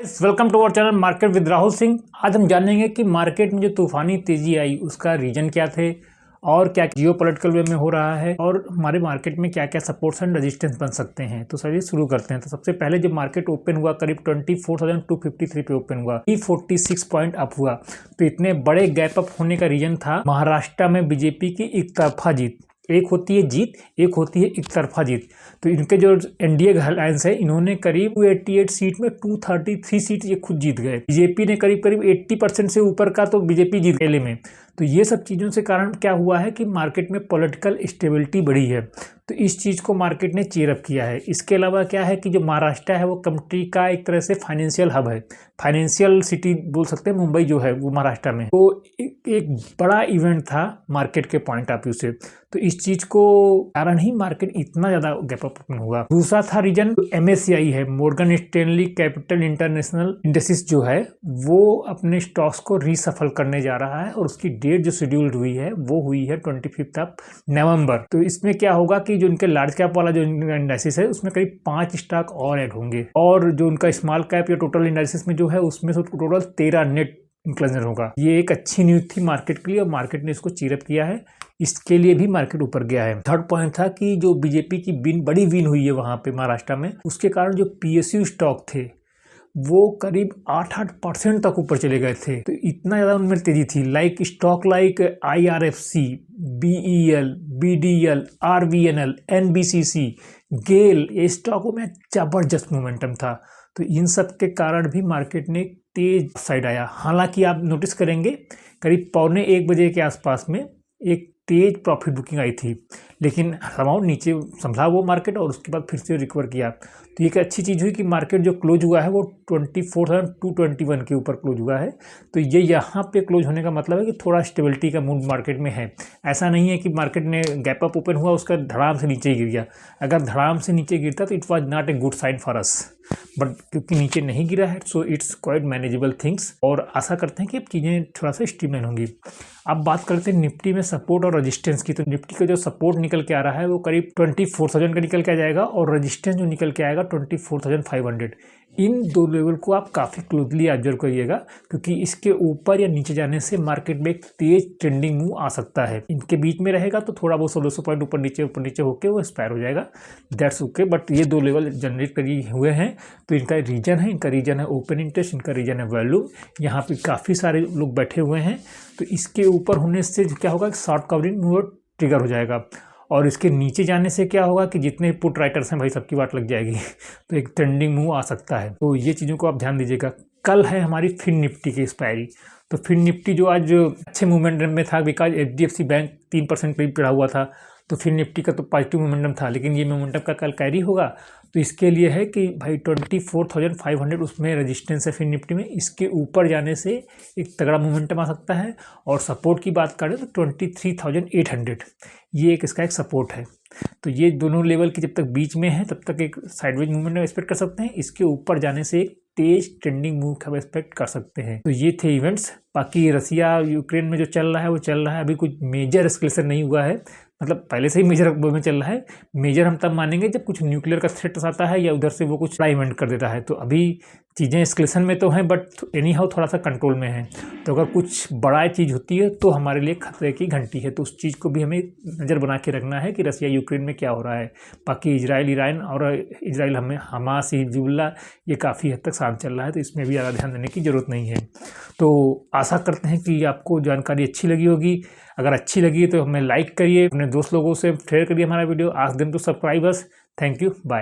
Welcome to our channel market with Rahul Singh. आज हम जानेंगे कि मार्केट में जो तूफानी तेजी आई उसका रीजन क्या थे और क्या जियोपॉलिटिकल वे में हो रहा है और हमारे मार्केट में क्या क्या सपोर्ट्स एंड रेजिस्टेंस बन सकते हैं। तो चलिए शुरू करते हैं। तो सबसे पहले जब मार्केट ओपन हुआ करीब 24,253 पे ओपन हुआ, 46 पॉइंट अप हुआ। तो इतने बड़े गैप अप होने का रीजन था महाराष्ट्र में बीजेपी की एक तरफा जीत। एक होती है जीत, एक होती है एक तरफा जीत। तो इनके जो एनडीए अलायंस है इन्होंने करीब 288 सीट में 233 सीट ये खुद जीत गए। बीजेपी ने करीब 80% से ऊपर का तो बीजेपी जीत गए में। तो ये सब चीज़ों से कारण क्या हुआ है कि मार्केट में पॉलिटिकल स्टेबिलिटी बढ़ी है। तो इस चीज़ को मार्केट ने चीयर अप किया है। इसके अलावा क्या है कि जो महाराष्ट्र है वो कंट्री का एक तरह से फाइनेंशियल हब है, फाइनेंशियल सिटी बोल सकते हैं मुंबई जो है वो महाराष्ट्र में। तो एक बड़ा इवेंट था मार्केट के पॉइंट ऑफ व्यू से। तो इस चीज़ को कारण ही मार्केट इतना ज़्यादा गैप अप हुआ। दूसरा था रीजन MSCI है, Morgan Stanley capital international index जो है वो अपने स्टॉक्स को रीसफल करने जा रहा है और उसकी डेट जो शेड्यूल्ड हुई है वो हुई है 25 नवंबर। तो इसमें क्या होगा कि जो उनके लार्ज कैप वाला जो इंडेक्स है उसमें करीब 5 स्टॉक और ऐड होंगे और जो उनका स्मॉल कैप या टोटल इंडेक्स में जो है उसमें टोटल 13 नेट इंक्लूजन होगा। ये एक अच्छी न्यूज थी मार्केट के लिए और मार्केट ने इसको चीर अप किया है। इसके लिए भी मार्केट ऊपर गया है। थर्ड पॉइंट था कि जो बीजेपी की बड़ी विन हुई है वहां पे महाराष्ट्र में, उसके कारण जो PSU स्टॉक थे वो करीब 8% तक ऊपर चले गए थे। तो इतना ज़्यादा उनमें तेजी थी। Stock like IRFC, BEL, BDL, RVNL, NBCC, गेल, ये स्टॉकों में जबरदस्त मोमेंटम था। तो इन सब के कारण भी मार्केट ने तेज साइड आया। हालांकि आप नोटिस करेंगे करीब 12:45 बजे के आसपास में एक तेज प्रॉफिट बुकिंग आई थी, लेकिन अमाउंट नीचे संभला वो मार्केट और उसके बाद फिर से रिकवर किया। तो एक अच्छी चीज़ हुई कि मार्केट जो क्लोज हुआ है वो 24,221 के ऊपर क्लोज हुआ है। तो ये यहाँ पे क्लोज होने का मतलब है कि थोड़ा स्टेबिलिटी का मूड मार्केट में है। ऐसा नहीं है कि मार्केट ने गैप अप ओपन हुआ उसका धड़ाम से नीचे गिर गया। अगर धड़ाम से नीचे गिरता तो it was not a good sign for us, but क्योंकि नीचे नहीं गिरा है so it's quite manageable things और आशा करते हैं कि अब चीज़ें थोड़ा सा स्ट्रीमलाइन होंगी। अब बात करते हैं निफ्टी में सपोर्ट और रेजिस्टेंस की। तो निफ्टी का जो सपोर्ट निकल के आ रहा है वो करीब 24,000 का निकल के आ जाएगा और रेजिस्टेंस जो निकल के आएगा 24,500। इन दो लेवल को आप काफ़ी क्लोजली ऑब्जर्व करिएगा क्योंकि इसके ऊपर या नीचे जाने से मार्केट में एक तेज ट्रेंडिंग मूव आ सकता है। इनके बीच में रहेगा तो थोड़ा बहुत 100-200 पॉइंट ऊपर नीचे होकर वो एक्सपायर हो जाएगा, दैट्स ओके। बट ये दो लेवल जनरेट करिए हुए हैं। तो इनका रीजन है ओपन इंटरेस्ट, इनका रीजन है वॉल्यूम। यहाँ पे काफ़ी सारे लोग बैठे हुए हैं। तो इसके ऊपर होने से क्या होगा कि शॉर्ट कवरिंग वो ट्रिगर हो जाएगा और इसके नीचे जाने से क्या होगा कि जितने पुट राइटर्स हैं भाई सबकी वाट लग जाएगी। तो एक ट्रेंडिंग मूव आ सकता है। तो ये चीज़ों को आप ध्यान दीजिएगा। कल है हमारी फिन निफ्टी की एक्सपायरी। तो फिन निफ्टी जो आज अच्छे मोमेंटम में था बिकॉज HDFC बैंक 3% करीब चढ़ा हुआ था। तो फिन निफ्टी का तो पॉजिटिव मोमेंटम था, लेकिन ये मोमेंटम का कल कैरी होगा। तो इसके लिए है कि भाई 24,500 उसमें रेजिस्टेंस है फिन निफ्टी में। इसके ऊपर जाने से एक तगड़ा मोमेंटम आ सकता है। और सपोर्ट की बात करें तो 23,800 ये इसका एक सपोर्ट है। तो ये दोनों लेवल की जब तक बीच में है तब तक एक साइडवेज मूवमेंट एक्सपेक्ट कर सकते हैं। इसके ऊपर जाने से एक तेज ट्रेंडिंग मूव का एक्सपेक्ट कर सकते हैं। तो ये थे इवेंट्स। बाकी रसिया यूक्रेन में जो चल रहा है वो चल रहा है। अभी कुछ मेजर एस्केलेशन नहीं हुआ है, मतलब पहले से ही मेजर में चल रहा है। मेजर हम तब मानेंगे जब कुछ न्यूक्लियर का थ्रेट आता है या उधर से वो कुछ इवेंट कर देता है। तो अभी चीज़ें एस्केलेशन में तो हैं बट एनी हाउ थोड़ा सा कंट्रोल में है। तो अगर कुछ बड़ा चीज़ होती है तो हमारे लिए खतरे की घंटी है। तो उस चीज़ को भी हमें नज़र बना के रखना है कि रसिया यूक्रेन में क्या हो रहा है। बाकी इजराइल ईरान और इजराइल हमें हमास हिजबुल्लाह ये काफ़ी हद तक शांत चल रहा है। तो इसमें भी ज़्यादा ध्यान देने की ज़रूरत नहीं है। तो आशा करते हैं कि आपको जानकारी अच्छी लगी होगी। अगर अच्छी लगी तो हमें लाइक करिए, अपने दोस्त लोगों से शेयर करिए हमारा video. Ask them to subscribe us. Thank you, bye.